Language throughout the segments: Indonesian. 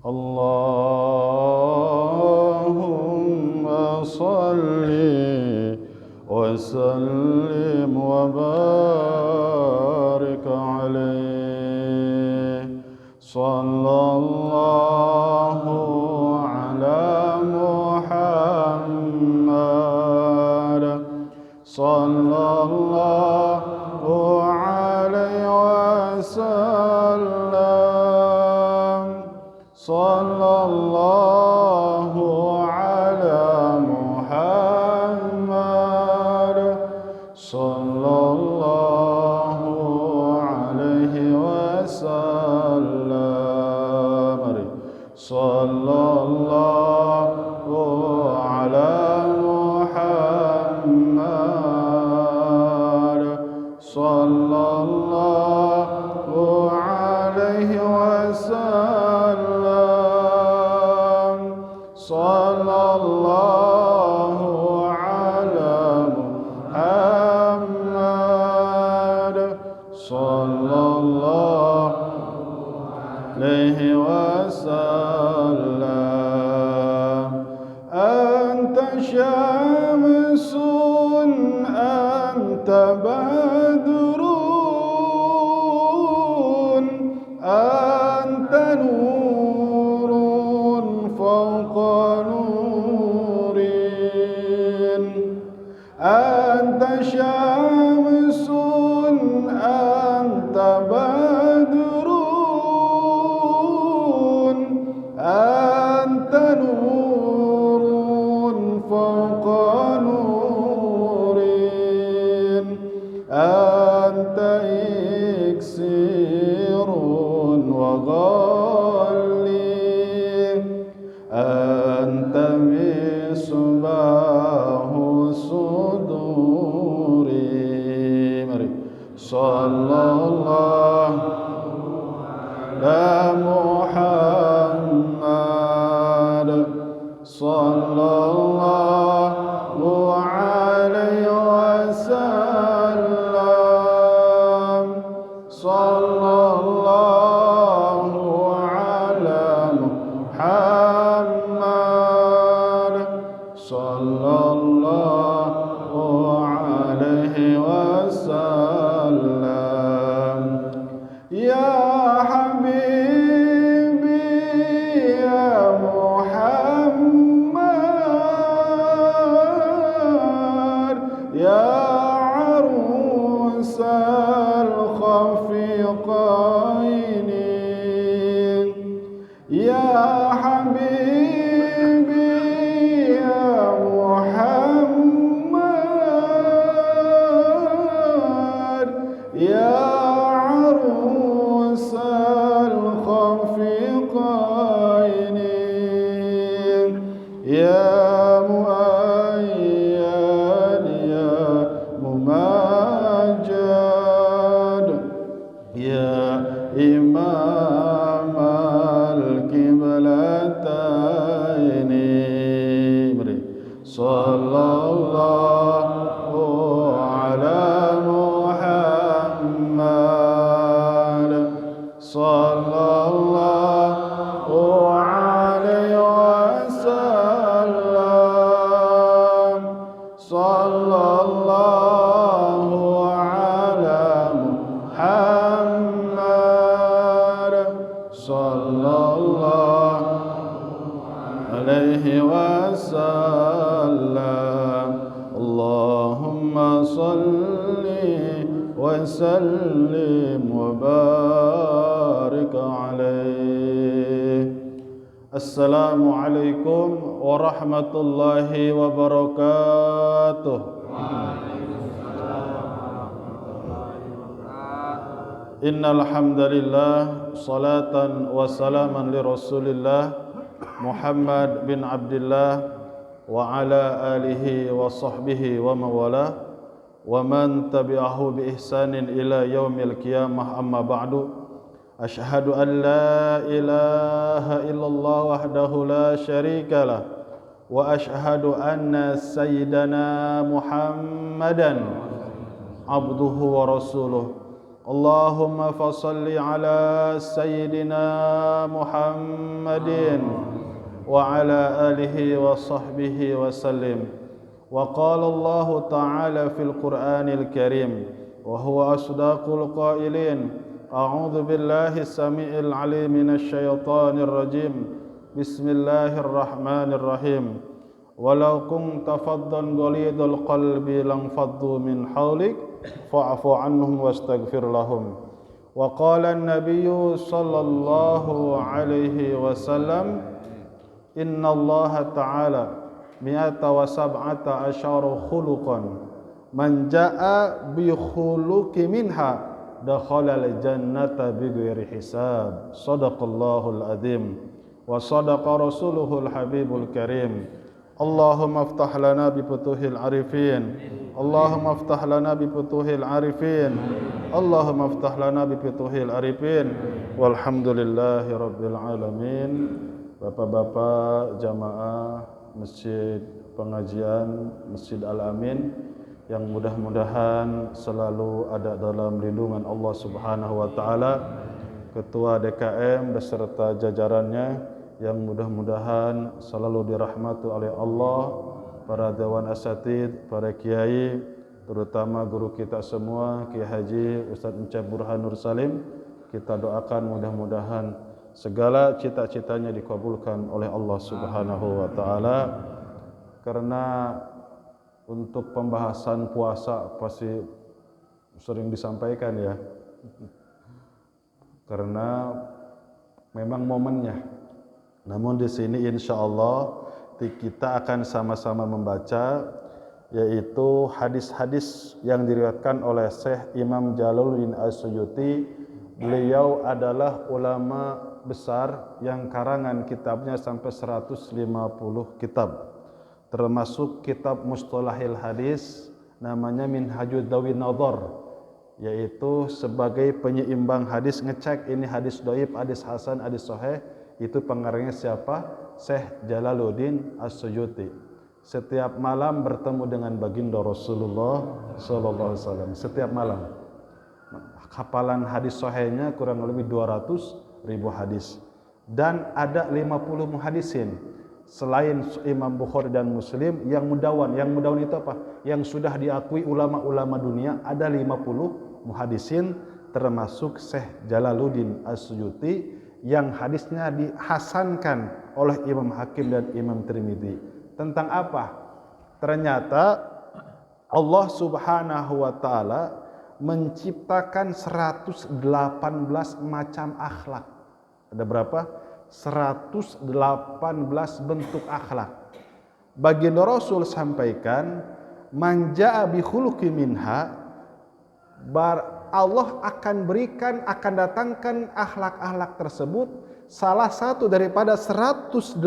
Allahumma salli wa sallim wa barik alaihi. Sallallahu ala Muhammad. Sallallahu alaihi wasallam. Sallallahu ala Muhammad. Sallallahu alaihi wasallam. Sallallahu ala Muhammad. Sallallahu alaihi wasallam. Sallallahu ala Muhammad. Sallallahu alaihi wasallam. Anta syamsun, anta badrun, anta nurun fawqa nurin. Anta syamsun, anta badrun, anta nurun fawqa nurin. Anta iksirun wa ghalli, anta misbahu suduri. Mari. Sallallahu ala Muhammad. Sallallahu alaihi wasallam. Sallallahu ala Muhammad. Sallallahu alaihi wasallam. Ya habibi ya Muhammad, ya arusal khafiqaini. Ya habibi ya Muhammad, ya arusal khafiqaini. Ya muayyad ya mumajjad, ya imam al-qiblataini. Sallallahu ala Muhammad. Sallallahu alaihi wasallam. Sallallahu ala Muhammad. Sallallahu alaihi wasallam. Allahumma salli wa sallim wa barik alaihi. Assalamualaikum warahmatullahi wabarakatuh. Innal hamdalillah, salatan wa salaman li Rasulillah Muhammad bin Abdullah wa ala alihi wa sahbihi wa mawala wa man tabi'ahu bi ihsanin ila yaumil qiyamah. Amma ba'du. Asyhadu an la ilaha illallah wahdahu la syarikalah wa asyhadu anna sayyidana Muhammadan abduhu wa rasuluh Allahumma fasalli ala sayyidina Muhammadin wa ala alihi wa sahbihi wa sallim. Wa qala Allah ta'ala fil Qur'anil Karim wa huwa asdaqul qailin. A'udzu billahi as-sami'il 'alim minasy syaithanir rajim. Bismillahirrahmanirrahim. Walau kunta faddan ghalidul qalbi lang faddu min hawlik fa'fu anhum wastaghfir lahum. Wa qala an-nabiyyu sallallahu alaihi wasallam, inna Allah ta'ala mi'ata wa sab'ata asyara khuluqan man jaa'a bi khuluqi minha dakhala al-jannata bighairi hisab. Shadaqallahul azim wa sadaqa rasuluhul habibul karim. Allahumma aftah lana bi futuhil arifin. Allahumma aftah lana bi futuhil arifin. Allahumma aftah lana bi futuhil arifin. Walhamdulillahi rabbil alamin. Bapak-bapak jamaah Masjid Pengajian Masjid Al-Amin yang mudah-mudahan selalu ada dalam lindungan Allah Subhanahu wa taala, Ketua DKM beserta jajarannya yang mudah-mudahan selalu dirahmati oleh Allah, para dewan asatid, para kiai, terutama guru kita semua, Kiai Haji Ustaz Encep Burhanur Salim. Kita doakan mudah-mudahan segala cita-citanya dikabulkan oleh Allah Subhanahu wa taala. Karena untuk pembahasan puasa pasti sering disampaikan ya. Karena memang momennya. Namun di sini insyaallah kita akan sama-sama membaca yaitu hadis-hadis yang diriwayatkan oleh Syekh Imam Jalaluddin As-Suyuti. Beliau adalah ulama besar yang karangan kitabnya sampai 150 kitab. Termasuk kitab Mustalahil Hadis namanya Minhajud Dawin Nadhar, yaitu sebagai penyeimbang hadis, ngecek ini hadis dhaif, hadis hasan, hadis sahih. Itu pengarangnya siapa? Syekh Jalaluddin As-Suyuti. Setiap malam bertemu dengan baginda Rasulullah sallallahu alaihi wasallam. Setiap malam. Hafalan hadis sahihnya kurang lebih 200.000 hadis. Dan ada 50 muhadisin selain Imam Bukhari dan Muslim yang mudawan. Yang mudawan itu apa? Yang sudah diakui ulama-ulama dunia, ada 50 muhadisin termasuk Syekh Jalaluddin As-Suyuti yang hadisnya dihasankan oleh Imam Hakim dan Imam Tirmidzi. Tentang apa? Ternyata Allah Subhanahu wa taala menciptakan 118 macam akhlak. Ada berapa? 118 bentuk akhlak. Baginda Rasul sampaikan, man jaa bi khuluqi minha, Allah akan berikan, akan datangkan akhlak-akhlak tersebut. Salah satu daripada 118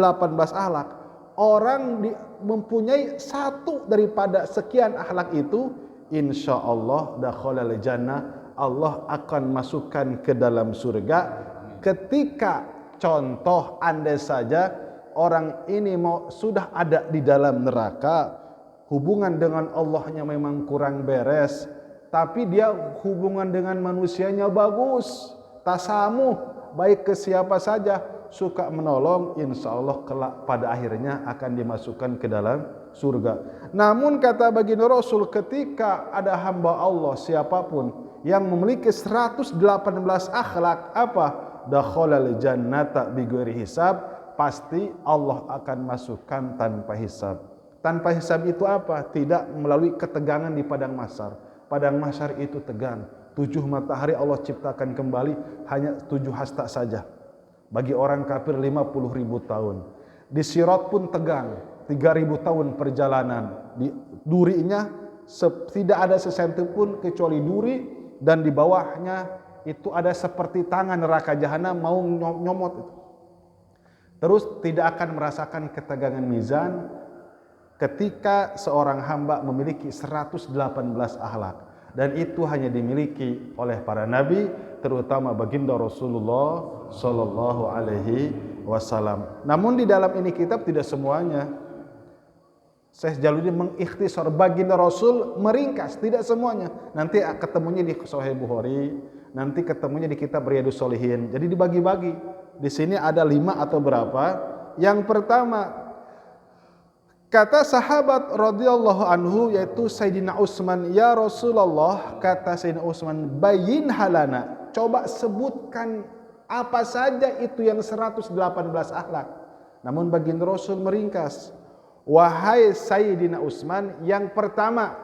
akhlak, orang mempunyai satu daripada sekian akhlak itu, insya Allah dakhalal jannah, Allah akan masukkan ke dalam surga. Ketika contoh andai saja orang ini sudah ada di dalam neraka, hubungan dengan Allahnya memang kurang beres, tapi dia hubungan dengan manusianya bagus, tasamuh, baik ke siapa saja, suka menolong, insya Allah kelak pada akhirnya akan dimasukkan ke dalam surga. Namun kata baginda Rasul, ketika ada hamba Allah siapapun yang memiliki 118 akhlak, apa? Dakhalal jannata bighairi hisab, pasti Allah akan masukkan tanpa hisab. Tanpa hisab itu apa? Tidak melalui ketegangan di padang mahsyar. Padang mahsyar itu tegang. 7 matahari Allah ciptakan kembali, hanya 7 hasta saja. Bagi orang kafir 50.000 tahun. Di Sirat pun tegang, 3.000 tahun perjalanan. Di durinya tidak ada sesenti pun kecuali duri, dan di bawahnya itu ada seperti tangan neraka jahanam mau nyomot itu. Terus tidak akan merasakan ketegangan mizan ketika seorang hamba memiliki 118 akhlak, dan itu hanya dimiliki oleh para nabi, terutama baginda Rasulullah sallallahu alaihi wasallam. Namun di dalam ini kitab tidak semuanya. Syekh Jalaluddin mengikhtisar baginda Rasul, meringkas, tidak semuanya. Nanti ketemunya di Sahih Bukhari, nanti ketemunya di kitab Riyadhus Shalihin. Jadi dibagi-bagi. Di sini ada 5 atau berapa. Yang pertama, kata sahabat radhiyallahu anhu yaitu Sayyidina Utsman, "Ya Rasulullah," kata Sayyidina Utsman, "bayyin halana." Coba sebutkan apa saja itu yang 118 akhlak. Namun baginda Rasul meringkas. Wahai Sayyidina Utsman, yang pertama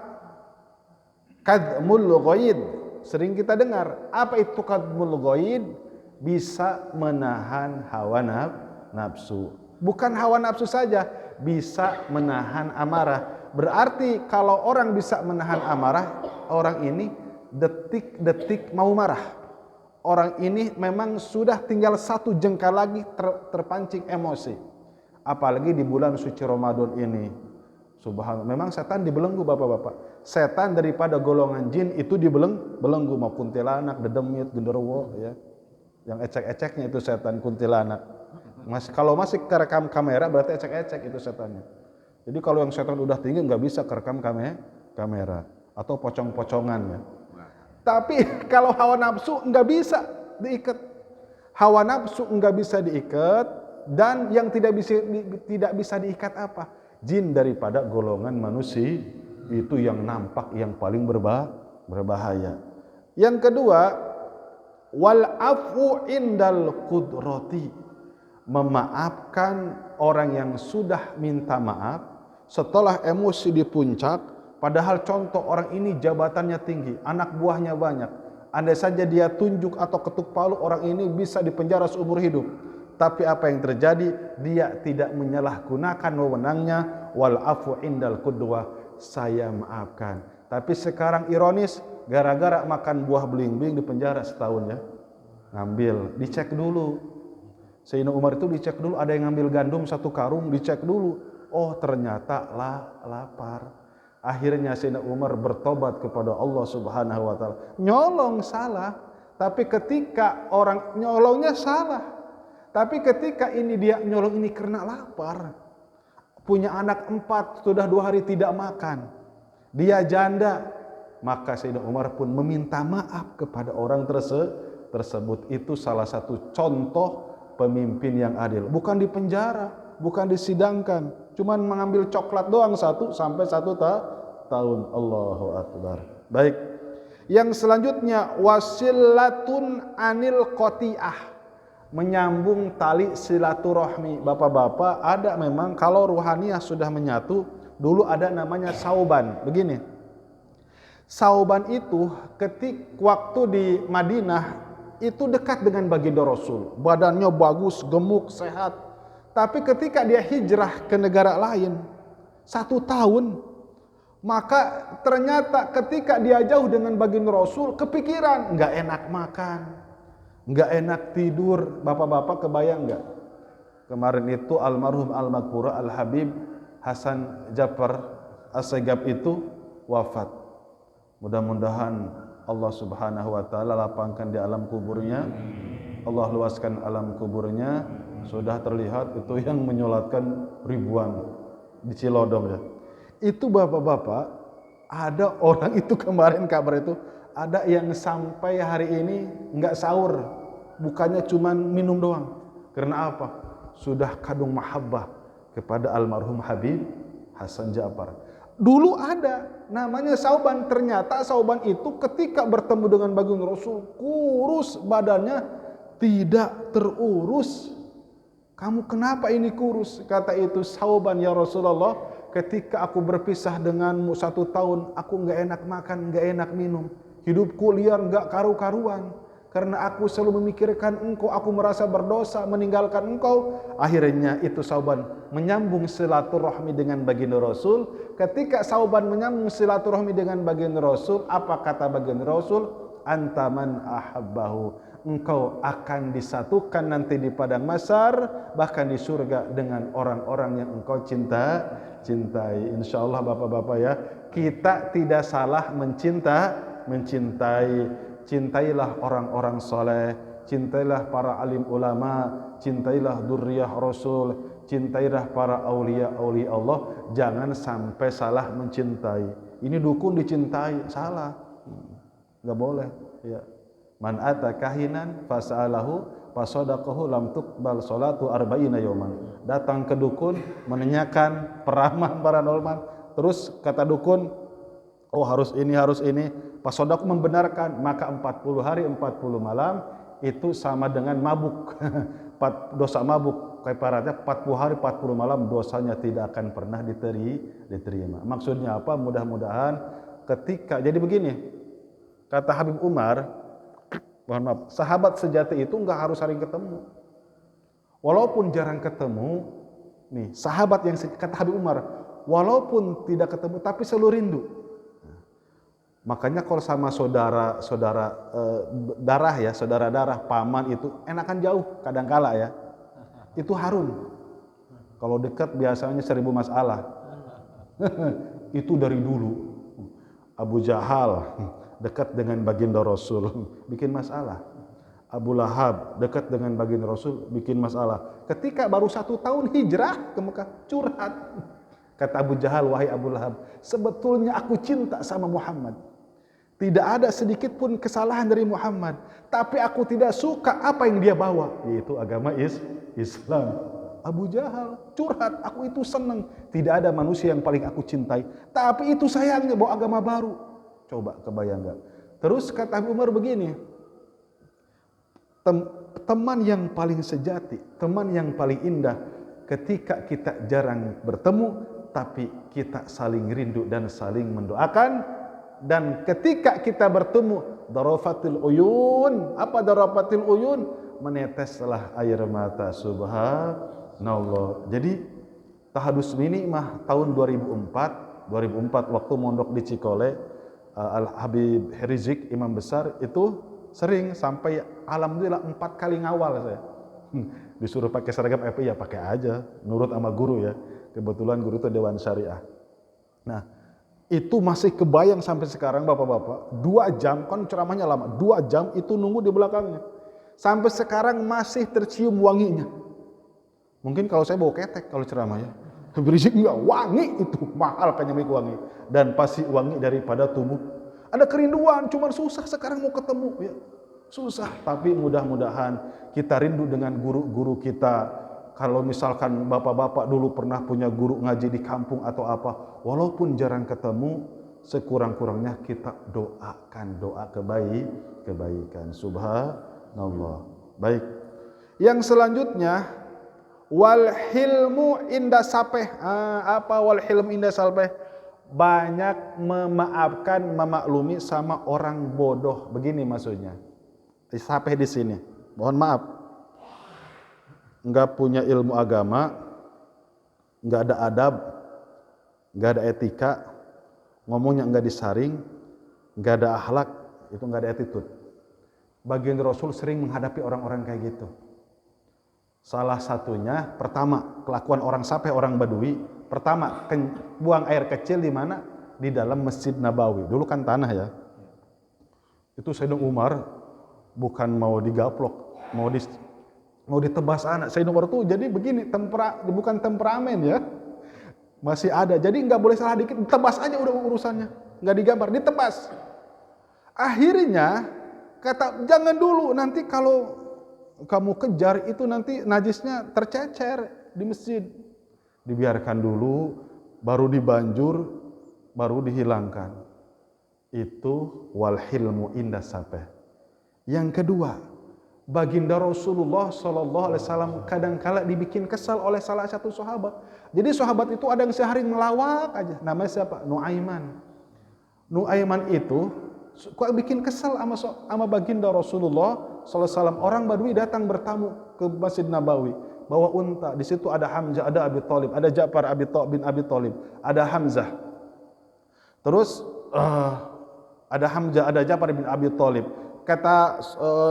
kadmul ghaid. Sering kita dengar, apa itu kadmul ghaid? Bisa menahan hawa nafsu. Bukan hawa nafsu saja, bisa menahan amarah. Berarti kalau orang bisa menahan amarah, orang ini detik-detik mau marah. Orang ini memang sudah tinggal 1 jengkal lagi terpancing emosi. Apalagi di bulan suci Ramadan ini. Subhanallah, memang setan dibelenggu bapak-bapak. Setan daripada golongan jin itu dibelenggu, mau kuntilanak, dedemit, genderuwo ya. Yang ecek-eceknya itu setan kuntilanak. Kalau masih kerekam kamera berarti ecek-ecek itu setannya. Jadi kalau yang setan udah tinggi nggak bisa kerekam kamera atau pocong-pocongan ya. Tapi kalau hawa nafsu nggak bisa diikat. Hawa nafsu nggak bisa diikat. Dan yang tidak bisa diikat apa? Jin daripada golongan manusia itu yang nampak yang paling berbahaya. Yang kedua, wal afu indal qudrati, memaafkan orang yang sudah minta maaf setelah emosi di puncak. Padahal contoh orang ini jabatannya tinggi, anak buahnya banyak. Andai saja dia tunjuk atau ketuk palu, orang ini bisa dipenjara seumur hidup. Tapi apa yang terjadi? Dia tidak menyalahgunakan wewenangnya. Wal afu indal qudwah, saya maafkan. Tapi sekarang ironis, gara-gara makan buah beling-beling di penjara setahun ya. Ngambil, dicek dulu. Sayyidina Umar itu dicek dulu, ada yang ngambil gandum 1 karung, dicek dulu. Oh ternyata lapar. Akhirnya Sayyidina Umar bertobat kepada Allah Subhanahu wa taala. Nyolong salah, tapi ketika orang nyolongnya salah. Tapi ketika ini dia nyolong ini karena lapar. Punya anak 4, sudah 2 hari tidak makan. Dia janda. Maka Sayyidina Umar pun meminta maaf kepada orang tersebut. Itu salah satu contoh pemimpin yang adil. Bukan di penjara, bukan disidangkan. Cuman mengambil coklat doang 1 sampai 1 tahun. Allahu Akbar. Baik. Yang selanjutnya, wasilatun anil qati'ah. Menyambung tali silaturahmi. Bapak-bapak, ada memang kalau ruhaniyah sudah menyatu, dulu ada namanya sauban. Begini, sauban itu waktu di Madinah itu dekat dengan baginda Rasul, badannya bagus, gemuk, sehat. Tapi ketika dia hijrah ke negara lain 1 tahun, maka ternyata ketika dia jauh dengan baginda Rasul, kepikiran nggak enak makan, nggak enak tidur. Bapak-bapak kebayang nggak? Kemarin itu almarhum al-Maghfurah al-Habib Hasan Jafar As-Segaf itu wafat. Mudah-mudahan Allah Subhanahu wa taala lapangkan di alam kuburnya. Allah luaskan alam kuburnya. Sudah terlihat itu yang menyolatkan ribuan di Cilodong ya. Itu bapak-bapak, ada orang itu kemarin kabar itu, ada yang sampai hari ini enggak sahur, bukannya cuman minum doang. Karena apa? Sudah kadung mahabbah kepada almarhum Habib Hasan Jafar. Dulu ada namanya sauban. Ternyata sauban itu ketika bertemu dengan baginda Rasul, kurus badannya, tidak terurus. Kamu kenapa ini kurus? Kata itu, sauban ya Rasulullah, ketika aku berpisah denganmu 1 tahun, aku enggak enak makan, enggak enak minum. Hidupku liar, enggak karu-karuan. Karena aku selalu memikirkan engkau, aku merasa berdosa meninggalkan engkau. Akhirnya itu sauban menyambung silaturahmi dengan baginda Rasul. Ketika sauban menyambung silaturahmi dengan baginda Rasul, apa kata baginda Rasul? Antaman ahabbahu, engkau akan disatukan nanti di padang mahsyar, bahkan di surga dengan orang-orang yang engkau cintai. Insyaallah bapak-bapak ya, kita tidak salah mencintai. Cintailah orang-orang soleh, cintailah para alim ulama, cintailah dzurriyyah Rasul, cintailah para aulia Allah, jangan sampai salah mencintai. Ini dukun dicintai, salah. Enggak boleh, ya. Man ata kahinan fasa'alahu fasadaqahu lam tuqbal salatu arba'ina yawman. Datang ke dukun menanyakan peramal paranormal, terus kata dukun, oh harus ini, fasadaqahu membenarkan, maka 40 hari 40 malam itu sama dengan mabuk. Dosa mabuk ibaratnya 40 hari 40 malam dosanya tidak akan pernah diterima. Maksudnya apa? Mudah-mudahan ketika, jadi begini, kata Habib Umar, mohon maaf, sahabat sejati itu enggak harus sering ketemu. Walaupun jarang ketemu, nih sahabat yang kata Habib Umar, walaupun tidak ketemu tapi selalu rindu. Makanya kalau sama saudara darah, paman itu enakan jauh kadangkala ya. Itu harun. Kalau dekat biasanya 1000 masalah. Itu dari dulu. Abu Jahal dekat dengan baginda Rasul, bikin masalah. Abu Lahab dekat dengan baginda Rasul, bikin masalah. Ketika baru 1 tahun hijrah ke Mekah, curhat. Kata Abu Jahal, wahai Abu Lahab, sebetulnya aku cinta sama Muhammad. Tidak ada sedikit pun kesalahan dari Muhammad, tapi aku tidak suka apa yang dia bawa, yaitu agama Islam. Abu Jahal curhat, aku itu senang. Tidak ada manusia yang paling aku cintai, tapi itu sayangnya bawa agama baru. Coba kebayang gak? Terus kata Abu Umar begini, teman yang paling sejati, teman yang paling indah, ketika kita jarang bertemu, tapi kita saling rindu dan saling mendoakan. Dan ketika kita bertemu, darafatil uyun. Apa darafatil uyun? Meneteslah air mata, subhanallah. Jadi tahadus mini mah tahun 2004 waktu mondok di Cikole, Al Habib Rizik Imam Besar itu sering sampai alhamdulillah 4 kali ngawal saya. Disuruh pakai seragam FPI ya pakai aja, nurut sama guru ya. Kebetulan guru itu Dewan Syariah. Nah, itu masih kebayang sampai sekarang bapak-bapak. 2 jam, kan ceramahnya lama. 2 jam itu nunggu di belakangnya. Sampai sekarang masih tercium wanginya. Mungkin kalau saya bawa ketek kalau ceramah ya. Berisik enggak, wangi itu. Mahal kan nyamik wangi. Dan pasti wangi daripada tubuh. Ada kerinduan, cuman susah sekarang mau ketemu. Ya. Susah, tapi mudah-mudahan kita rindu dengan guru-guru kita. Kalau misalkan bapak-bapak dulu pernah punya guru ngaji di kampung atau apa, walaupun jarang ketemu, sekurang-kurangnya kita doakan, doa kebaikan. Subhanallah. Baik. Yang selanjutnya, wal hilmu inda sapeh. Apa wal hilmu inda sapeh? Banyak memaafkan, memaklumi sama orang bodoh. Begini maksudnya. Sapeh di sini. Mohon maaf. Enggak punya ilmu agama, enggak ada adab, enggak ada etika, ngomongnya enggak disaring, enggak ada akhlak, itu enggak ada attitude. Baginda Rasul sering menghadapi orang-orang kayak gitu. Salah satunya, pertama, kelakuan orang Sapeh, orang Badui. Pertama, buang air kecil di mana? Di dalam Masjid Nabawi. Dulu kan tanah ya. Itu Sayyidina Umar bukan mau digaplok, mau ditebas anak. Sayyidina Umar tuh jadi begini, bukan temperamen ya. Masih ada. Jadi nggak boleh salah dikit, ditebas aja udah urusannya. Nggak digambar, ditebas. Akhirnya kata jangan dulu, nanti kalau kamu kejar itu nanti najisnya tercecer di masjid. Dibiarkan dulu, baru dibanjur, baru dihilangkan. Itu wal hilmu inda sapeh. Yang kedua, baginda Rasulullah SAW kadang-kala dibikin kesal oleh salah satu sahabat. Jadi sahabat itu ada yang sehari ngelawak aja. Namanya siapa? Nuaiman. Nuaiman itu kok bikin kesal sama baginda Rasulullah SAW. Orang Badui datang bertamu ke Masjid Nabawi, bawa unta. Di situ ada Hamzah, ada Abi Thalib, ada Ja'far bin Abi Thalib, ada Hamzah. Terus ada Hamzah, ada Ja'far bin Abi Thalib. Kata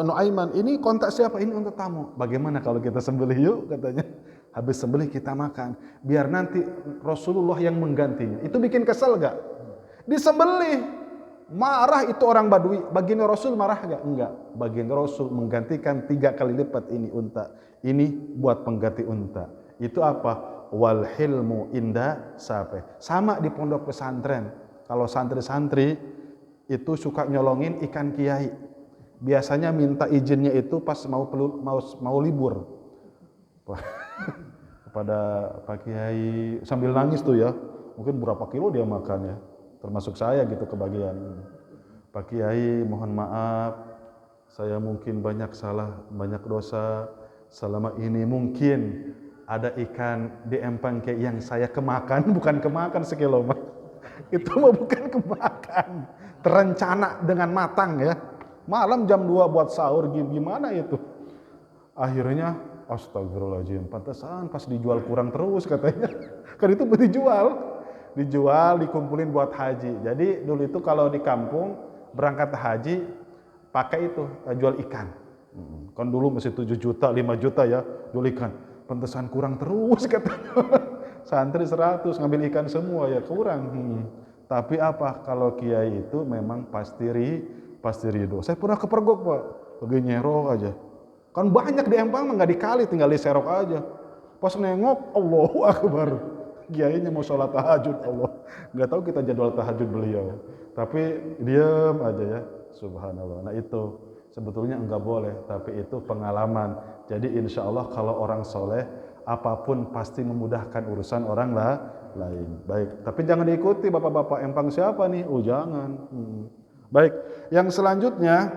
Nuaiman, ini kontak siapa? Ini untuk tamu. Bagaimana kalau kita sembelih yuk, katanya. Habis sembelih kita makan. Biar nanti Rasulullah yang menggantinya. Itu bikin kesel gak? Disembelih. Marah itu orang Badui. Baginda Rasul marah gak? Enggak. Baginda Rasul menggantikan 3 kali lipat ini unta. Ini buat pengganti unta. Itu apa? Wal hilmu inda sape. Sama di pondok pesantren. Kalau santri-santri itu suka nyolongin ikan kiai. Biasanya minta izinnya itu pas mau libur. Kepada Pak Kiai sambil nangis tuh ya. Mungkin berapa kilo dia makan ya. Termasuk saya gitu kebagian. Pak Kiai, mohon maaf. Saya mungkin banyak salah, banyak dosa. Selama ini mungkin ada ikan di empang kayak yang saya kemakan, bukan kemakan sekilo mah. Itu mah bukan kemakan. Terencana dengan matang ya. Malam jam 2 buat sahur, gimana itu? Akhirnya, astagfirullahaladzim, pantesan pas dijual kurang terus katanya. Kan itu dijual, dikumpulin buat haji. Jadi dulu itu kalau di kampung berangkat haji, pakai itu, jual ikan. Kan dulu masih 7 juta, 5 juta ya, jual ikan. Pantesan kurang terus katanya. Santri 100 ngambil ikan semua ya kurang. Tapi apa, kalau kiai itu memang pasti ridho. Saya pernah kepergok Pak, lagi nyerok aja. Kan banyak di Empang mah nggak dikali, tinggal diserok aja. Pas nengok, Allahu Akbar. Kiainya mau sholat tahajud, Allah. Nggak tahu kita jadwal tahajud beliau. Tapi diam aja ya, subhanallah. Nah itu sebetulnya enggak boleh, tapi itu pengalaman. Jadi insya Allah kalau orang soleh, apapun pasti memudahkan urusan orang lain. Baik, tapi jangan diikuti bapak-bapak Empang siapa nih? Oh jangan. Baik, yang selanjutnya,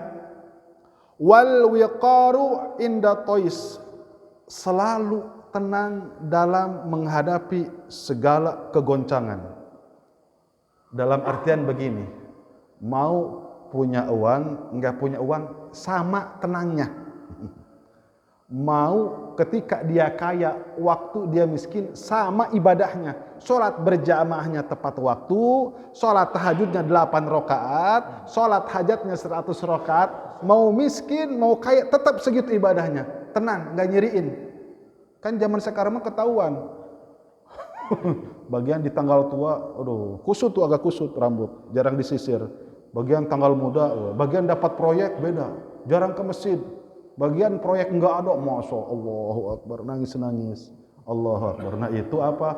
wal wiqaru inda tois, selalu tenang dalam menghadapi segala kegoncangan. Dalam artian begini, mau punya uang, enggak punya uang, sama tenangnya. Mau ketika dia kaya, waktu dia miskin, sama ibadahnya. Sholat berjamaahnya tepat waktu, sholat tahajudnya 8 rakaat, sholat hajatnya 100 rakaat. Mau miskin, mau kaya, tetap segitu ibadahnya. Tenang, enggak nyiriin. Kan zaman sekarang mah ketahuan. Bagian di tanggal tua, aduh, kusut tuh agak kusut rambut, jarang disisir. Bagian tanggal muda, bagian dapat proyek beda, jarang ke masjid. Bagian proyek enggak ada, masya Allahu Akbar, nangis-nangis. Allahu Akbar. Nah itu apa?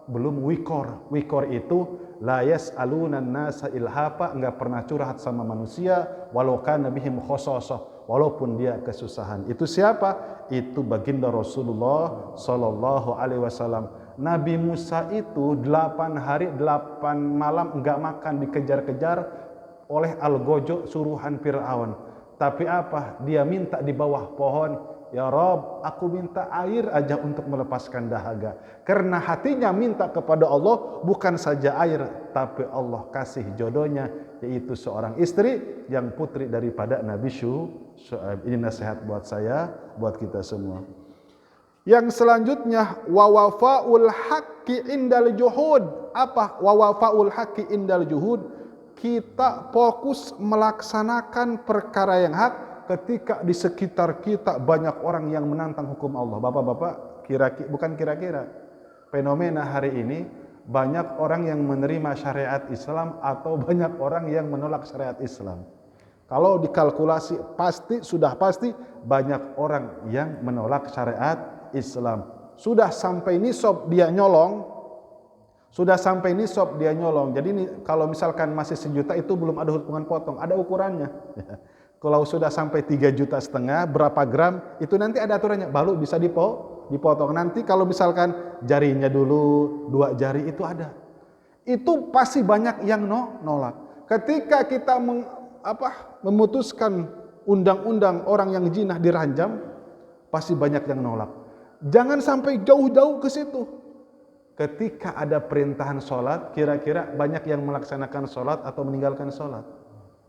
Belum wikor. Wikor itu la yas'alunan nasa ilhafa, enggak pernah curhat sama manusia, walau kana bihim khososoh, walaupun dia kesusahan. Itu siapa? Itu baginda Rasulullah sallallahu alaihi wasallam. Nabi Musa itu 8 hari 8 malam enggak makan, dikejar-kejar oleh Al-Gojo suruhan Fir'aun. Tapi apa? Dia minta di bawah pohon, ya Rob, aku minta air aja untuk melepaskan dahaga. Karena hatinya minta kepada Allah, bukan saja air, tapi Allah kasih jodohnya, yaitu seorang istri yang putri daripada Nabi Syuaib. Ini nasihat buat saya, buat kita semua. Yang selanjutnya, wa wafa'ul haqqi indal juhud. Apa? Wa wafa'ul haqqi indal juhud. Kita fokus melaksanakan perkara yang hak ketika di sekitar kita banyak orang yang menantang hukum Allah. Bapak-bapak, bukan kira-kira. Fenomena hari ini, banyak orang yang menerima syariat Islam atau banyak orang yang menolak syariat Islam. Kalau dikalkulasi, sudah pasti banyak orang yang menolak syariat Islam. Sudah sampai nisab dia nyolong. Jadi ini kalau misalkan masih 1 juta itu belum ada hitungan potong, ada ukurannya. Kalau sudah sampai 3,5 juta, berapa gram, itu nanti ada aturannya, baru bisa dipotong. Nanti kalau misalkan jarinya dulu 2 jari itu ada. Itu pasti banyak yang nolak. Ketika kita memutuskan undang-undang orang yang jinah diranjam, pasti banyak yang nolak. Jangan sampai jauh-jauh ke situ. Ketika ada perintahan sholat, kira-kira banyak yang melaksanakan sholat atau meninggalkan sholat?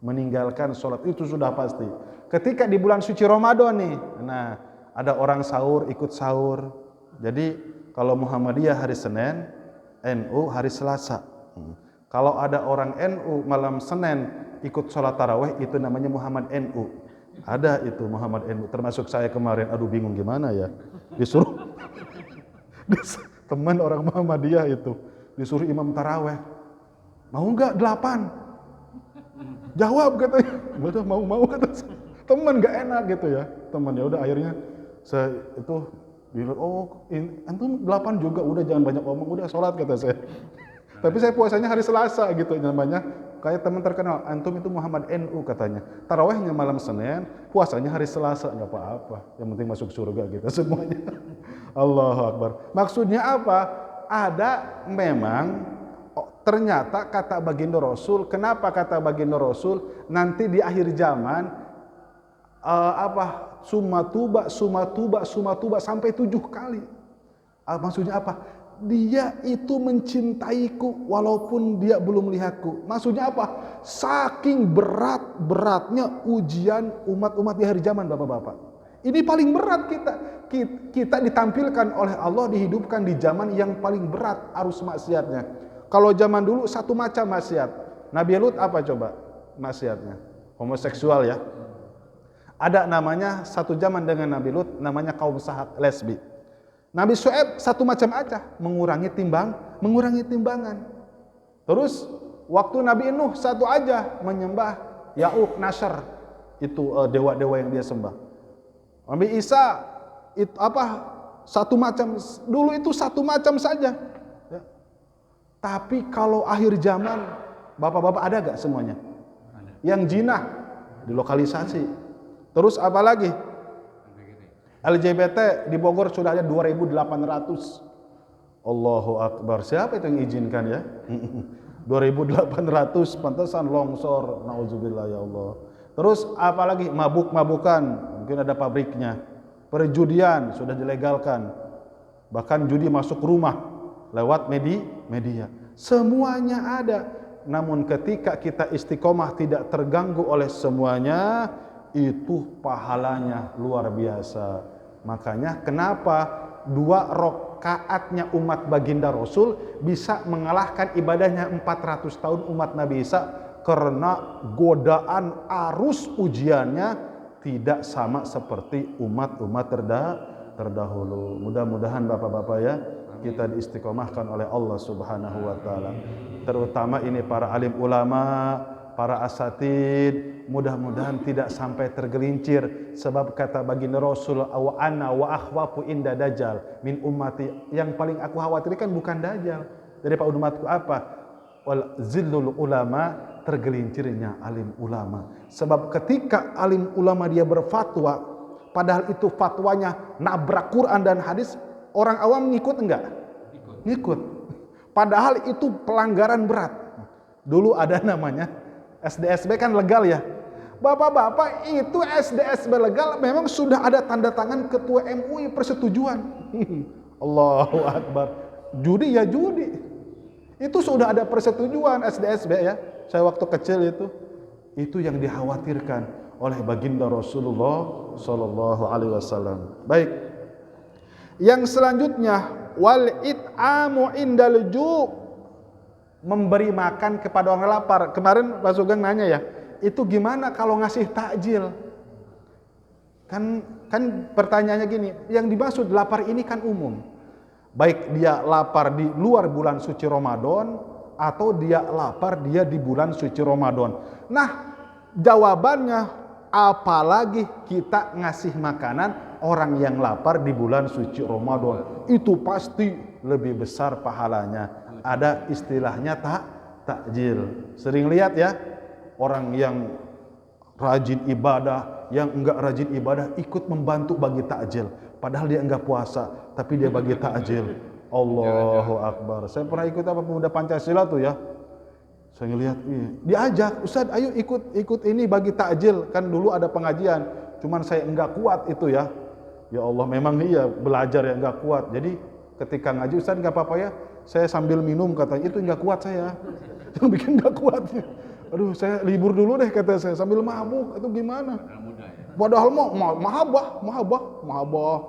Meninggalkan sholat, itu sudah pasti. Ketika di bulan suci Ramadan nih, nah ada orang sahur, ikut sahur. Jadi kalau Muhammadiyah hari Senin, NU hari Selasa. Kalau ada orang NU malam Senin ikut sholat tarawih, itu namanya Muhammad NU. Ada itu Muhammad NU, termasuk saya kemarin, aduh bingung gimana ya. Disuruh teman orang Muhammadiyah itu disuruh imam taraweh, mau nggak 8? Jawab katanya, betul mau kata teman, nggak enak gitu ya teman. Ya udah akhirnya saya itu Bilang, oh antum 8 juga, udah jangan banyak omong, udah sholat kata saya. Tapi saya puasanya hari Selasa gitu namanya. Kayak teman terkenal, antum itu Muhammad NU katanya. Tarawehnya malam Senin, puasanya hari Selasa, nggak apa-apa. Yang penting masuk surga gitu semuanya. Allahu Akbar. Maksudnya apa? Ada memang ternyata kata baginda Rasul. Kenapa kata baginda Rasul? Nanti di akhir zaman summa tuba sampai 7 kali. Maksudnya apa? Dia itu mencintaiku walaupun dia belum melihatku. Maksudnya apa? Saking beratnya ujian umat-umat di hari zaman, Bapak-bapak. Ini paling berat kita ditampilkan oleh Allah, dihidupkan di zaman yang paling berat arus maksiatnya. Kalau zaman dulu satu macam maksiat. Nabi Lut apa coba maksiatnya? Homoseksual ya. Ada namanya satu zaman dengan Nabi Lut, namanya kaum Sahak lesbi. Nabi Syuaib satu macam aja, mengurangi timbangan. Terus waktu Nabi Nuh satu aja, menyembah Ya'uq, Nasr, itu dewa-dewa yang dia sembah. Nabi Isa itu satu macam, dulu itu satu macam saja. Ya. Tapi kalau akhir zaman, bapak-bapak ada gak semuanya? Ada. Yang jinah dilokalisasi. Terus apa lagi? LGBT di Bogor sudah ada 2.800. Allahu Akbar. Siapa itu yang izinkan ya? 2.800, pantesan longsor. Nauzubillah ya Allah. Terus apalagi mabuk-mabukan, mungkin ada pabriknya. Perjudian sudah dilegalkan. Bahkan judi masuk rumah lewat media. Semuanya ada. Namun ketika kita istiqomah tidak terganggu oleh semuanya, itu pahalanya luar biasa. Makanya kenapa 2 rakaatnya umat baginda Rasul bisa mengalahkan ibadahnya 400 tahun umat Nabi Isa, karena godaan arus ujiannya tidak sama seperti umat-umat terdahulu. Mudah-mudahan bapak-bapak ya, kita diistiqomahkan oleh Allah Subhanahu wa taala. Terutama ini para alim ulama, para asatid, mudah-mudahan tidak sampai tergelincir, sebab kata baginda Rasul, wa ana wa akhwafu inda dajjal min ummati, yang paling aku khawatirkan bukan dajjal daripada umatku apa? Wal zillul ulama, tergelincirnya alim ulama. Sebab ketika alim ulama dia berfatwa, padahal itu fatwanya nabrak Quran dan hadis, orang awam ngikut enggak? Ngikut. Padahal itu pelanggaran berat. Dulu ada namanya SDSB kan legal ya. Bapak-bapak, itu SDSB legal memang sudah ada tanda tangan ketua MUI persetujuan. Allahu Akbar. Judi ya judi. Itu sudah ada persetujuan SDSB ya. Saya waktu kecil itu yang dikhawatirkan oleh baginda Rasulullah sallallahu alaihi wasallam. Baik. Yang selanjutnya, wal it'amu indal ju', memberi makan kepada orang lapar. Kemarin Pak Sugeng nanya ya, itu gimana kalau ngasih takjil? Kan pertanyaannya gini, yang dimaksud lapar ini kan umum. Baik dia lapar di luar bulan suci Ramadan, atau dia lapar dia di bulan suci Ramadan. Nah, jawabannya, apalagi kita ngasih makanan orang yang lapar di bulan suci Ramadan, itu pasti lebih besar pahalanya. Ada istilahnya takjil. Sering lihat ya, orang yang rajin ibadah, yang enggak rajin ibadah ikut membantu bagi takjil. Padahal dia enggak puasa, tapi dia bagi takjil. Allahu Akbar. Saya pernah ikut pemuda Pancasila tuh ya. Saya ngelihat, diajak, Ustaz ayo ikut ini bagi takjil. Kan dulu ada pengajian, cuman saya enggak kuat itu ya. Ya Allah, memang iya belajar ya enggak kuat. Jadi ketika ngaji, Ustaz enggak apa-apa ya, saya sambil minum katanya, itu enggak kuat saya. Yang bikin enggak kuat. Aduh, saya libur dulu deh kata saya, sambil mabuk, itu gimana? Padahal mahabah.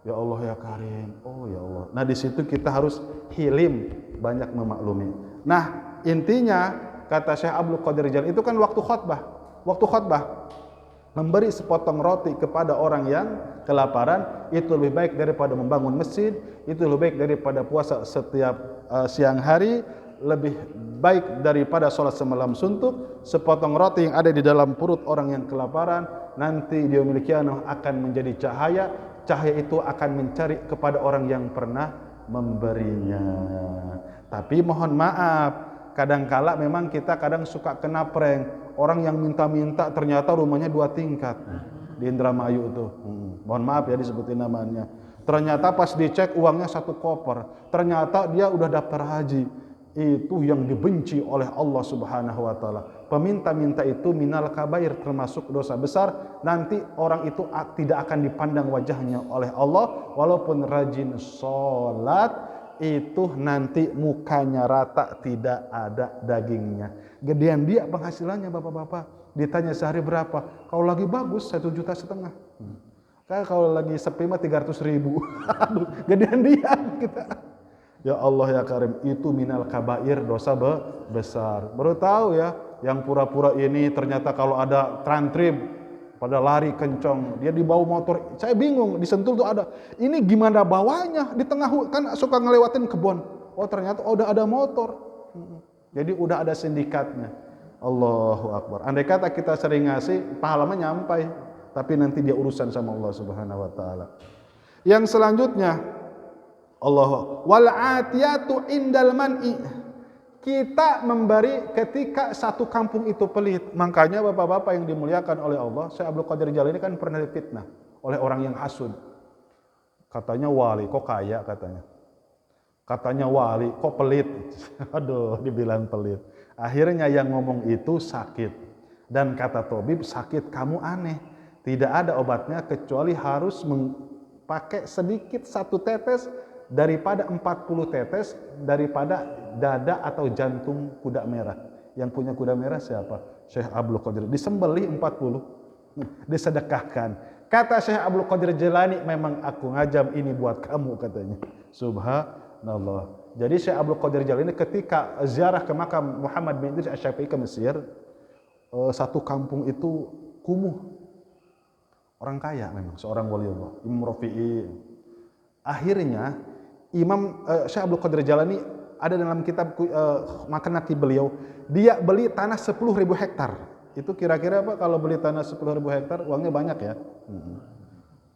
Ya Allah ya Karim. Oh ya Allah. Nah, di situ kita harus hilim, banyak memaklumi. Nah, intinya kata Syekh Abdul Qadir Jailani itu kan waktu khutbah memberi sepotong roti kepada orang yang kelaparan itu lebih baik daripada membangun masjid, itu lebih baik daripada puasa setiap siang hari, lebih baik daripada sholat semalam suntuk. Sepotong roti yang ada di dalam perut orang yang kelaparan nanti di yaumil qiyamah akan menjadi cahaya cahaya itu akan mencari kepada orang yang pernah memberinya. Tapi mohon maaf, kadangkala memang kita kadang suka kena prank. Orang yang minta-minta ternyata rumahnya 2 tingkat di Indramayu itu. Mohon maaf ya disebutin namanya. Ternyata pas dicek uangnya 1 koper. Ternyata dia udah daftar haji. Itu yang dibenci oleh Allah Subhanahu wa taala. Peminta-minta itu minal kabair, termasuk dosa besar. Nanti orang itu tidak akan dipandang wajahnya oleh Allah walaupun rajin sholat, itu nanti mukanya rata, tidak ada dagingnya. Gedean dia penghasilannya bapak-bapak. Ditanya sehari berapa? Kalau lagi bagus 1,5 juta. Kayak kalau lagi sepi mah 300.000. Aduh, gedean dia kita. Ya Allah ya Karim, itu minal kabair, dosa besar. Baru tahu ya, yang pura-pura ini ternyata kalau ada trantrip pada lari kencang, dia dibawa motor. Saya bingung, di Sentul tuh ada. Ini gimana bawanya di tengah kan suka ngelewatin kebun. Oh ternyata udah ada motor. Jadi udah ada sindikatnya. Allahu Akbar. Andai kata kita sering ngasih, pahalanya nyampai, tapi nanti dia urusan sama Allah Subhanahu wa taala. Yang selanjutnya, Allah wal atiyatu indal man'i. Kita memberi ketika satu kampung itu pelit. Makanya bapak-bapak yang dimuliakan oleh Allah, Syekh Abdul Qadir Jalani kan pernah difitnah oleh orang yang hasud. Katanya wali, kok kaya katanya. Katanya wali, kok pelit. Aduh, dibilang pelit. Akhirnya yang ngomong itu sakit. Dan kata tabib, sakit kamu aneh. Tidak ada obatnya kecuali harus pakai sedikit 1 tetes daripada 40 tetes daripada dada atau jantung kuda merah. Yang punya kuda merah siapa? Syekh Abdul Qadir. Disembelih 40, disedekahkan. Kata Syekh Abdul Qadir Jilani, memang aku ngajam ini buat kamu katanya. Subhanallah. Jadi Syekh Abdul Qadir Jilani ketika ziarah ke makam Muhammad bin Idris Asy-Syafi'i ke Mesir, satu kampung itu kumuh. Orang kaya memang, seorang waliullah, Imam Rafi'i. Akhirnya Syekh Abdul Qadir Jalani ada dalam kitab Makanaki beliau, dia beli tanah 10.000 hektar. Itu kira-kira apa kalau beli tanah 10.000 hektar, uangnya banyak ya.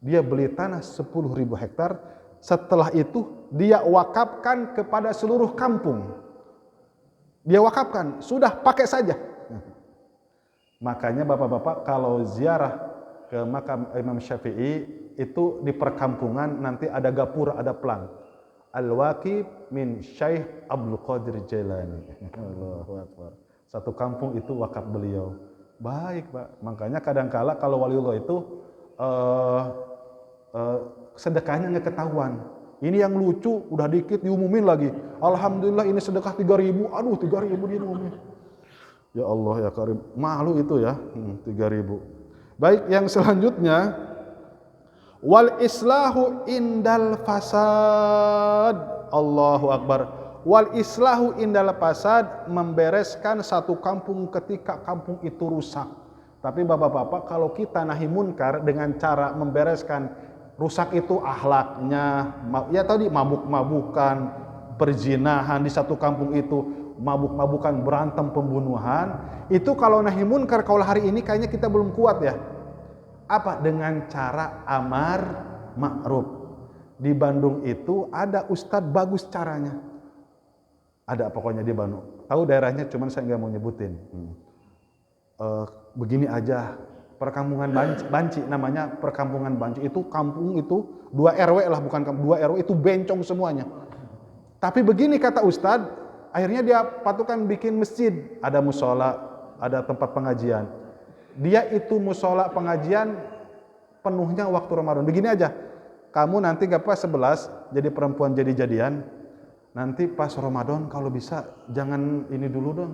Dia beli tanah 10.000 hektar, setelah itu dia wakafkan kepada seluruh kampung. Dia wakafkan, sudah pakai saja. Makanya bapak-bapak kalau ziarah ke makam Imam Syafi'i itu di perkampungan nanti ada gapura, ada pelang. Al-Waqif min Syekh Abdul Qadir Jailani. Allahu Akbar. Satu kampung itu wakaf beliau. Baik, Pak. Makanya kadangkala kalau waliullah itu sedekahnya nggak ketahuan. Ini yang lucu, udah dikit diumumin lagi. Alhamdulillah ini sedekah 3.000. Aduh, 3.000 dia diumumin. Ya Allah ya Karim. Malu itu ya, 3.000. Baik, yang selanjutnya, wal islahu indal fasad. Allahu Akbar. Wal islahu indal fasad, membereskan satu kampung ketika kampung itu rusak. Tapi bapak-bapak, kalau kita nahi munkar dengan cara membereskan rusak itu akhlaknya, ya tadi mabuk-mabukan, perzinahan di satu kampung itu, mabuk-mabukan, berantem, pembunuhan, itu kalau nahi munkar kalau hari ini kayaknya kita belum kuat ya. Apa? Dengan cara amar ma'ruf. Di Bandung itu ada ustadz bagus caranya. Ada pokoknya di Bandung. Tahu daerahnya, cuman saya nggak mau nyebutin. Begini aja, perkampungan Banci namanya, perkampungan Banci itu kampung itu 2 RW lah, bukan 2 RW itu bencong semuanya. Tapi begini kata ustadz, akhirnya dia patukan bikin masjid, ada musola, ada tempat pengajian. Dia itu musola pengajian penuhnya waktu Ramadan. Begini aja, kamu nanti gak pas 11 jadi perempuan jadi-jadian, nanti pas Ramadan kalau bisa jangan ini dulu dong,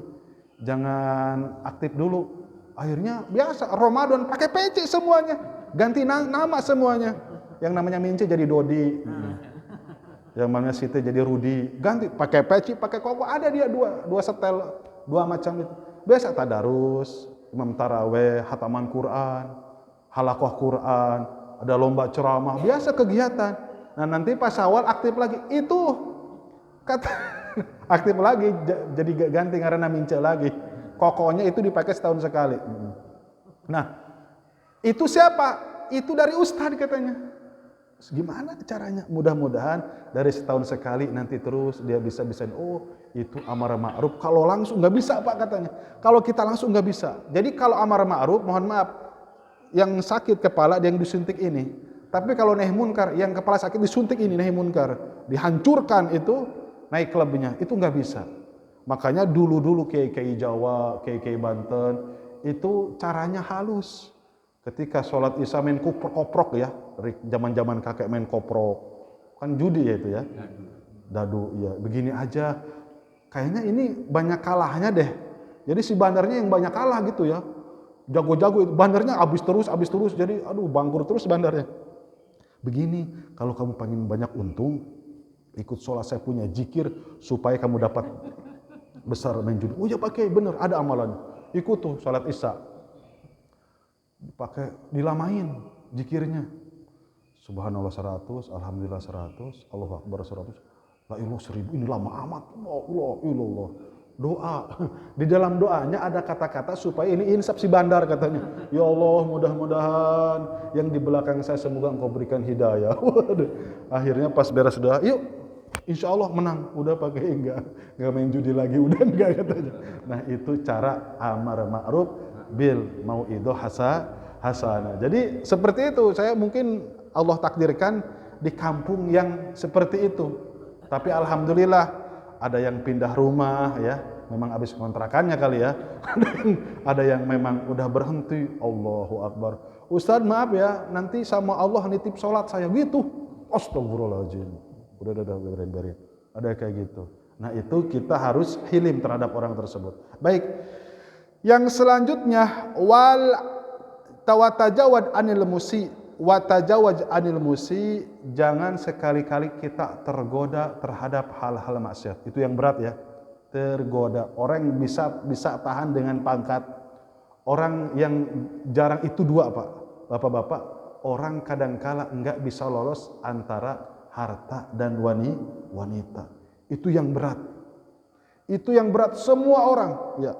jangan aktif dulu. Akhirnya biasa Ramadan pakai peci semuanya, ganti nama semuanya. Yang namanya Mince jadi Dodi, yang namanya Siti jadi Rudi, ganti pakai peci, pakai koko. Ada dia dua setel, 2 macam itu. Biasa tadarus, imam taraweh, hataman Quran, halakoh Quran, ada lomba ceramah, biasa kegiatan. Nah nanti pas awal aktif lagi, itu kata aktif lagi, jadi ganti karena Mince lagi. Kokonya itu dipakai setahun sekali. Nah, itu siapa? Itu dari ustadz katanya. Gimana caranya? Mudah-mudahan dari setahun sekali nanti terus dia bisa-bisain, oh itu amar ma'ruf. Kalau langsung nggak bisa Pak katanya. Kalau kita langsung nggak bisa. Jadi kalau amar ma'ruf, mohon maaf, yang sakit kepala dia yang disuntik ini. Tapi kalau nahi munkar, yang kepala sakit disuntik ini nahi munkar. Dihancurkan itu, naik kelebihnya. Itu nggak bisa. Makanya dulu-dulu kiai-kiai Jawa, kiai-kiai Banten, itu caranya halus. Ketika sholat isya main koprok ya, dari zaman-zaman kakek main koprok, kan judi ya itu ya, dadu ya, begini aja, kayaknya ini banyak kalahnya deh. Jadi si bandarnya yang banyak kalah gitu ya, jago-jago itu, bandarnya habis terus, jadi aduh bangkrut terus bandarnya. Begini, kalau kamu pengen banyak untung, ikut sholat saya punya zikir supaya kamu dapat besar main judi. Oh ya pakai bener, ada amalannya. Ikut tuh sholat isya. Dipakai dilamain zikirnya. Subhanallah 100, alhamdulillah 100, Allahu akbar 100. La ilaha 1000. Ini lama amat. Allah illallah. Doa. Di dalam doanya ada kata-kata supaya ini insaf si bandar katanya. Ya Allah, mudah-mudahan yang di belakang saya semoga Engkau berikan hidayah. Akhirnya pas beres doa, yuk insya Allah menang. Udah pakai enggak main judi lagi, udah enggak katanya. Nah itu cara amar ma'ruf bil mau'idhah hasanah. Jadi seperti itu, saya mungkin Allah takdirkan di kampung yang seperti itu. Tapi alhamdulillah ada yang pindah rumah ya, memang habis kontrakannya kali ya. Ada yang memang udah berhenti. Allahu akbar. Ustaz maaf ya, nanti sama Allah nitip sholat saya gitu. Astagfirullahaladzim. Udah berin. Ada kayak gitu. Nah itu kita harus hilim terhadap orang tersebut. Baik. Yang selanjutnya wal tawatajawad anil musi wa tajawaj anil musi, jangan sekali-kali kita tergoda terhadap hal-hal maksiat. Itu yang berat ya. Tergoda. Orang bisa tahan dengan pangkat. Orang yang jarang itu dua Pak. Bapak-bapak, orang kadangkala enggak bisa lolos antara harta dan wanita. Itu yang berat. Itu yang berat semua orang, ya.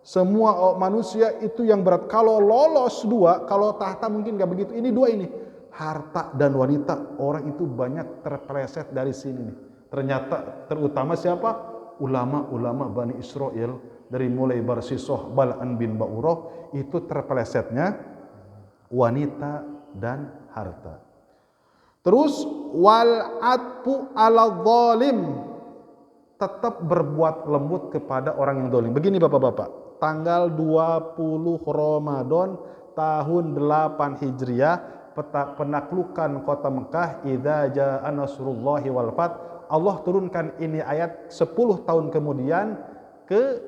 Semua manusia itu yang berat. Kalau lolos dua, kalau tahta mungkin gak begitu. Ini dua ini, harta dan wanita. Orang itu banyak terpeleset dari sini nih. Ternyata terutama siapa? Ulama-ulama Bani Israel. Dari mulai Barsisoh, Bal'an bin Ba'urah, itu terpelesetnya wanita dan harta. Terus wal atfu ala zalim, tetap berbuat lembut kepada orang yang zalim. Begini Bapak-bapak. Tanggal 20 Ramadan tahun 8 Hijriah, penaklukan kota Mekah, idza jaa nasrullahi wal fath, Allah turunkan ini ayat 10 tahun kemudian ke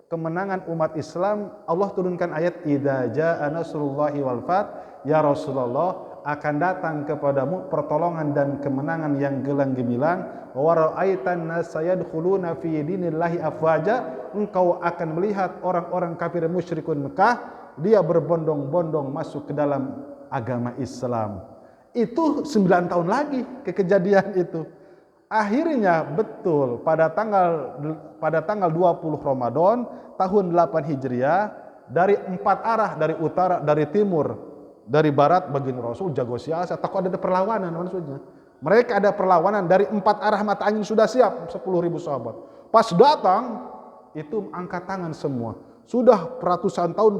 kemenangan umat Islam. Allah turunkan ayat idza jaa nasrullahi wal fath, ya Rasulullah akan datang kepadamu pertolongan dan kemenangan yang gelang gemilang. Wa ra'aitan nas yadkhuluna fi dinillahi afwaja, engkau akan melihat orang-orang kafir musyrikun Mekah, dia berbondong-bondong masuk ke dalam agama Islam. Itu 9 tahun lagi ke kejadian itu. Akhirnya betul pada tanggal 20 Ramadan tahun 8 Hijriah, dari 4 arah, dari utara, dari timur, dari barat, baginda Rasul jago siasat, takut ada perlawanan maksudnya. Mereka ada perlawanan dari 4 arah mata angin sudah siap 10.000 sahabat. Pas datang itu angkat tangan semua. Sudah ratusan tahun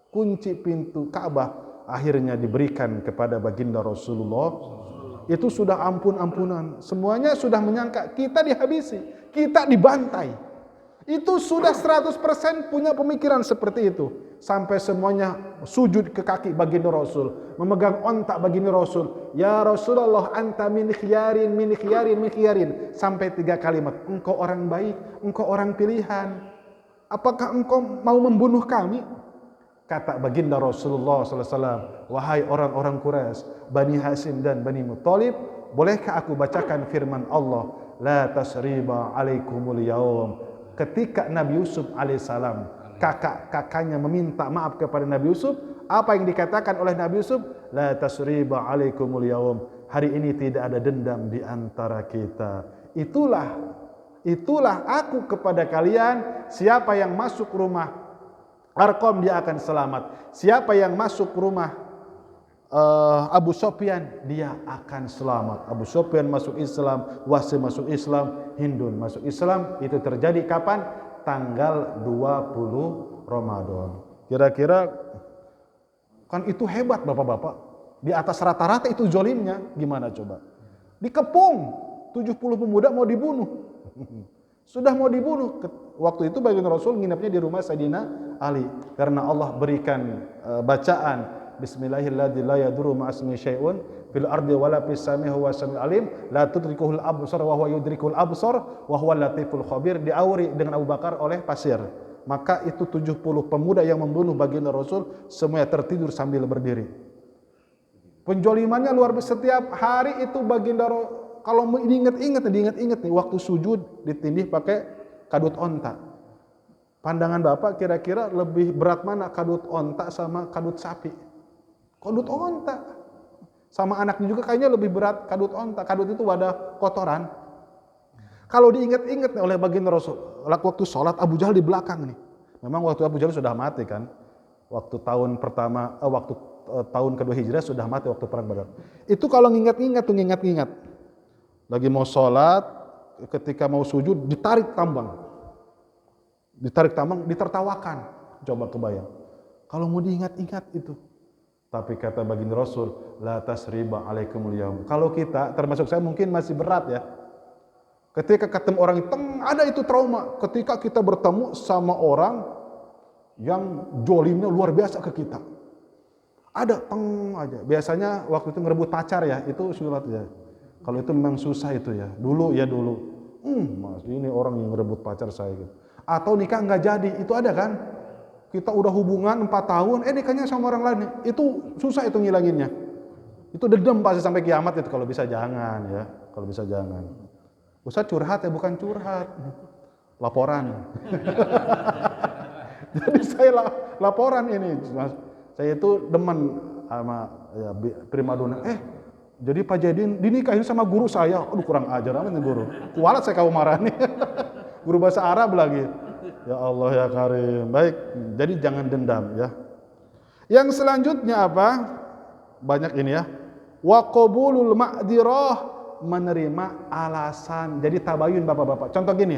kunci pintu Ka'bah akhirnya diberikan kepada baginda Rasulullah. Itu sudah ampun-ampunan. Semuanya sudah menyangka kita dihabisi, kita dibantai. Itu sudah 100% punya pemikiran seperti itu. Sampai semuanya sujud ke kaki baginda Rasul, memegang ontak baginda Rasul. Ya Rasulullah, anta min khiyarin, min khiyarin, min khiyarin. Sampai 3 kalimat. Engkau orang baik, engkau orang pilihan. Apakah engkau mau membunuh kami? Kata baginda Rasulullah SAW, wahai orang-orang Quraisy, Bani Hashim dan Bani Muttalib, bolehkah aku bacakan firman Allah, la tasriba alaikumul yaum. Ketika Nabi Yusuf alaihissalam, kakaknya meminta maaf kepada Nabi Yusuf, apa yang dikatakan oleh Nabi Yusuf? La tasriba alaikumul yaum. Hari ini tidak ada dendam di antara kita. Itulah aku kepada kalian, siapa yang masuk rumah Arqam dia akan selamat. Siapa yang masuk rumah Abu Sufyan, dia akan selamat. Abu Sufyan masuk Islam, Wasim masuk Islam, Hindun masuk Islam. Itu terjadi kapan? Tanggal 20 Ramadan. Kira-kira kan itu hebat Bapak-bapak. Di atas rata-rata itu zolimnya. Gimana coba? Dikepung, 70 pemuda mau dibunuh. Sudah mau dibunuh. Waktu itu baginda Rasul nginapnya di rumah Sayyidina Ali. Karena Allah berikan bacaan Bismillahirrahmanirrahim, la yadurru ma'asmi syai'un fil ardi wala fis sama'i huwa samiul alim, la tudrikuhul absar wa huwa yudrikul absar wa huwal latiful khabir. Diawuri dengan Abu Bakar oleh pasir. Maka itu 70 pemuda yang membunuh baginda Rasul semuanya tertidur sambil berdiri. Penjolimannya luar biasa. Setiap hari itu baginda kalau diingat-ingat nih waktu sujud ditindih pakai kadut onta. Pandangan Bapak kira-kira lebih berat mana, kadut onta sama kadut sapi? Kadut onta. Sama anaknya juga kayaknya lebih berat kadut onta. Kadut itu wadah kotoran. Kalau diingat-ingat oleh baginda Rasul, waktu sholat Abu Jahal di belakang nih. Memang waktu Abu Jahal sudah mati kan. Waktu tahun pertama, tahun kedua Hijrah sudah mati waktu perang Badar. Itu kalau ngingat-ngingat. Lagi mau sholat, ketika mau sujud ditarik tambang. Ditertawakan. Coba kebayang. Kalau mau diingat-ingat itu. Tapi kata baginda Rasul, la tasriba alaikumul yaum. Kalau kita, termasuk saya mungkin masih berat ya. Ketika ketemu orang itu, ada itu trauma. Ketika kita bertemu sama orang yang jolimnya luar biasa ke kita. Ada aja. Biasanya waktu itu ngerebut pacar ya, itu surat ya. Kalau itu memang susah itu ya. Dulu. Mas, ini orang yang ngerebut pacar saya gitu. Atau nikah nggak jadi, itu ada kan? Kita udah hubungan 4 tahun, nikahnya sama orang lain. Itu susah itu ngilanginnya. Itu dendam pasti sampai kiamat itu. Kalau bisa jangan ya. Kalau bisa jangan. Ustaz curhat ya, bukan curhat. Laporan. Jadi saya laporan ini. Saya itu demen sama ya, primadona. Jadi Pak Jadin dinikahin sama guru saya. Aduh kurang ajar amat nih guru. Kualat saya kamu marah nih. Guru bahasa Arab lagi. Ya Allah ya Karim. Baik, jadi jangan dendam ya. Yang selanjutnya apa? Banyak ini ya. Wa qabulul ma'dirah, menerima alasan. Jadi tabayun Bapak-bapak. Contoh gini.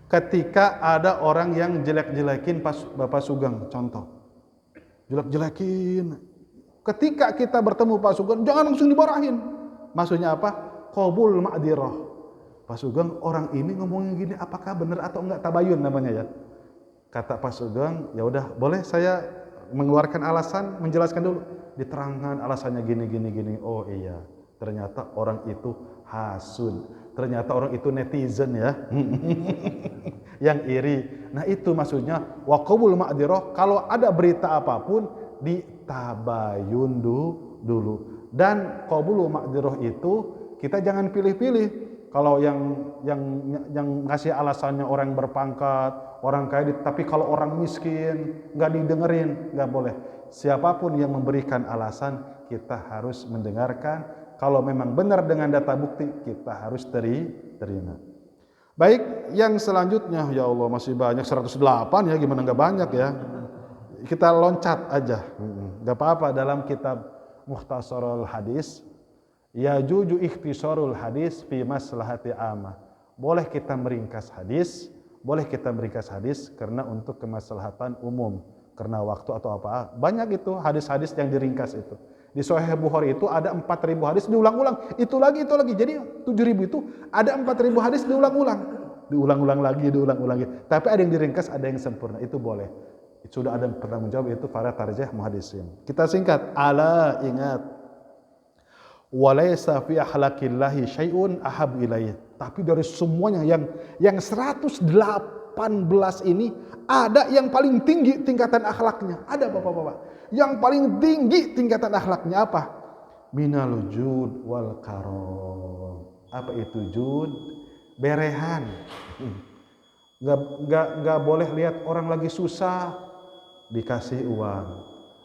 Ketika ada orang yang jelek-jelekin pas Bapak Sugeng, contoh. Jelek-jelekin. Ketika kita bertemu Pak Sugeng, jangan langsung dimarahin. Maksudnya apa? Qabul ma'dirah. Pak Sugeng, orang ini ngomongin gini, apakah benar atau enggak? Tabayun namanya ya. Kata Pak Sugeng, ya udah, boleh saya mengeluarkan alasan, menjelaskan dulu. Diterangkan alasannya gini. Oh iya, ternyata orang itu hasud. Ternyata orang itu netizen ya. Yang iri. Nah itu maksudnya, wa qabul ma'dirah, kalau ada berita apapun, ditabayun dulu. Dan qabul ma'dirah itu, kita jangan pilih-pilih. Kalau yang ngasih alasannya orang berpangkat, orang kaya, tapi kalau orang miskin nggak didengerin, nggak boleh. Siapapun yang memberikan alasan, kita harus mendengarkan. Kalau memang benar dengan data bukti, kita harus terima. Baik, yang selanjutnya, ya Allah masih banyak 108 ya, gimana nggak banyak ya? Kita loncat aja, nggak apa-apa. Dalam kitab Mukhtasarul Hadis, yajuju ikhtisarul hadis fi maslahati amah. Boleh kita meringkas hadis karena untuk kemaslahatan umum, karena waktu atau apa. Banyak itu hadis-hadis yang diringkas itu. Di Sahih Bukhari itu ada 4.000 hadis diulang-ulang. Itu lagi. Jadi 7.000 itu ada 4.000 hadis diulang-ulang. Diulang-ulang lagi. Tapi ada yang diringkas, ada yang sempurna. Itu boleh. Sudah ada penanggung jawab, itu para tarjih muhaddisin. Kita singkat. Ala, ingat. Walaysa fi akhlaqillahi syai'un ahab ilaih. Tapi dari semuanya yang 118 ini ada yang paling tinggi tingkatan akhlaknya. Ada Bapak-bapak. Yang paling tinggi tingkatan akhlaknya apa? Minal jud wal karom. Apa itu jud? Berehan. Enggak boleh lihat orang lagi susah dikasih uang,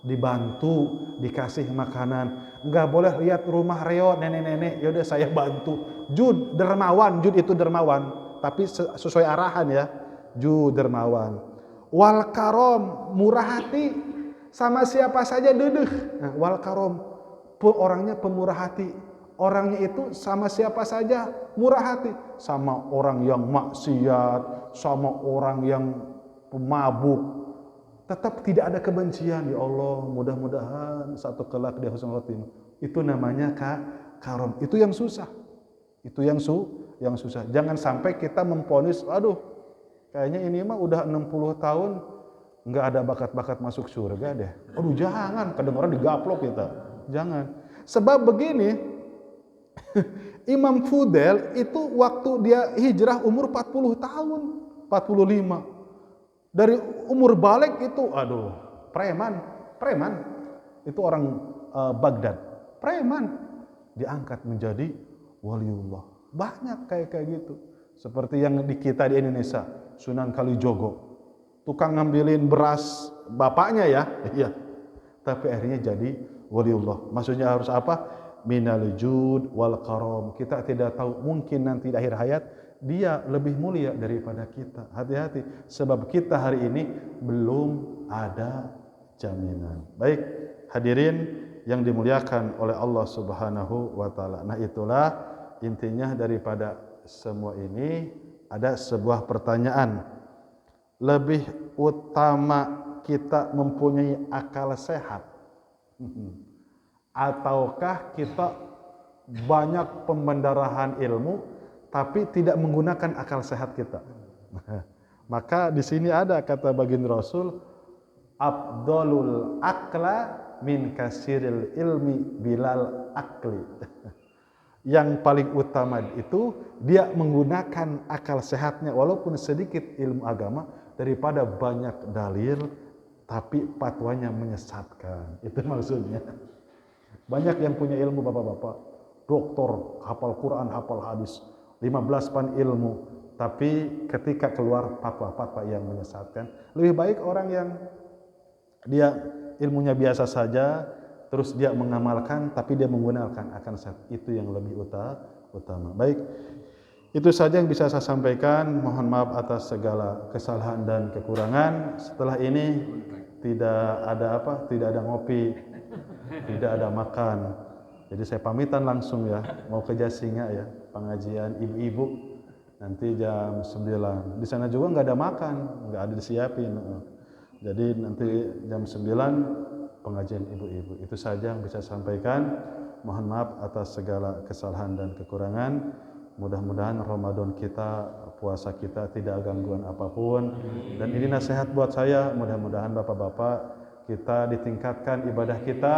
dibantu, dikasih makanan. Enggak boleh lihat rumah reo nenek-nenek, yaudah saya bantu. Jud, dermawan, jud itu dermawan, tapi sesuai arahan ya. Jud, dermawan. Wal karom, murah hati. Sama siapa saja dedeh. Nah, wal karom, orangnya pemurah hati. Orangnya itu sama siapa saja murah hati. Sama orang yang maksiat, sama orang yang pemabuk, tetap tidak ada kebencian. Ya Allah, mudah-mudahan satu kelak dia husnul khotimah. Itu namanya karom. Itu yang susah. Itu yang susah. Jangan sampai kita memponis, aduh, kayaknya ini mah udah 60 tahun nggak ada bakat-bakat masuk surga deh. Aduh, jangan, kedengaran digaplok kita. Jangan. Sebab begini, Imam Fudel itu waktu dia hijrah umur 40 tahun, 45. Dari umur balik itu, aduh, preman. Itu orang Baghdad. Preman diangkat menjadi waliullah. Banyak kayak gitu. Seperti yang di kita di Indonesia, Sunan Kalijogo. Tukang ngambilin beras bapaknya ya. Iya. Tapi akhirnya jadi waliullah. Maksudnya harus apa? Minal jud wal karom. Kita tidak tahu, mungkin nanti di akhir hayat dia lebih mulia daripada kita. Hati-hati, sebab kita hari ini belum ada jaminan. Baik, hadirin yang dimuliakan oleh Allah Subhanahu wa taala. Nah, itulah intinya daripada semua ini. Ada sebuah pertanyaan. Lebih utama kita mempunyai akal sehat ataukah kita banyak pembendarahan ilmu tapi tidak menggunakan akal sehat kita? Maka di sini ada kata baginda Rasul, afdalul akla min kasiril ilmi bilal akli. Yang paling utama itu dia menggunakan akal sehatnya walaupun sedikit ilmu agama daripada banyak dalil tapi fatwanya menyesatkan. Itu maksudnya. Banyak yang punya ilmu bapak-bapak, doktor, hafal Quran, hafal hadis, 15 pan ilmu, tapi ketika keluar fatwa-fatwa yang menyesatkan. Lebih baik orang yang dia ilmunya biasa saja, terus dia mengamalkan, tapi dia menggunakan akal sehat. Itu yang lebih utama. Baik, itu saja yang bisa saya sampaikan. Mohon maaf atas segala kesalahan dan kekurangan. Setelah ini tidak ada ngopi, tidak ada makan. Jadi saya pamitan langsung ya, mau ke Jasinga ya, pengajian ibu-ibu nanti jam 9. Di sana juga nggak ada makan, nggak ada disiapin. Jadi nanti jam 9 pengajian ibu-ibu. Itu saja yang bisa saya sampaikan. Mohon maaf atas segala kesalahan dan kekurangan. Mudah-mudahan Ramadan kita, puasa kita tidak gangguan apapun. Dan ini nasihat buat saya, mudah-mudahan bapak-bapak kita ditingkatkan ibadah kita,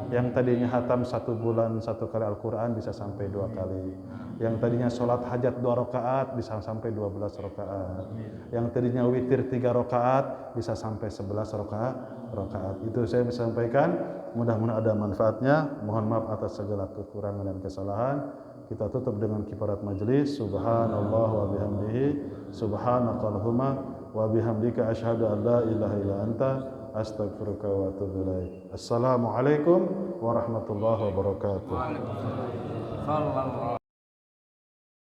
yang tadinya hatam 1 bulan 1 kali Al-Quran bisa sampai 2 kali, yang tadinya sholat hajat 2 rakaat bisa sampai 12 rakaat, yang tadinya witir 3 rakaat bisa sampai 11 rakaat. Itu saya bisa sampaikan, mudah-mudahan ada manfaatnya. Mohon maaf atas segala kekurangan dan kesalahan. Kita tutup dengan kifarat majelis. Subhanallah wa bihamdihi, subhanakallahumma wa bihamdika asyhadu an la ilaha illa anta astaghfiruka wa atubu ilaik. Assalamualaikum warahmatullahi wabarakatuh.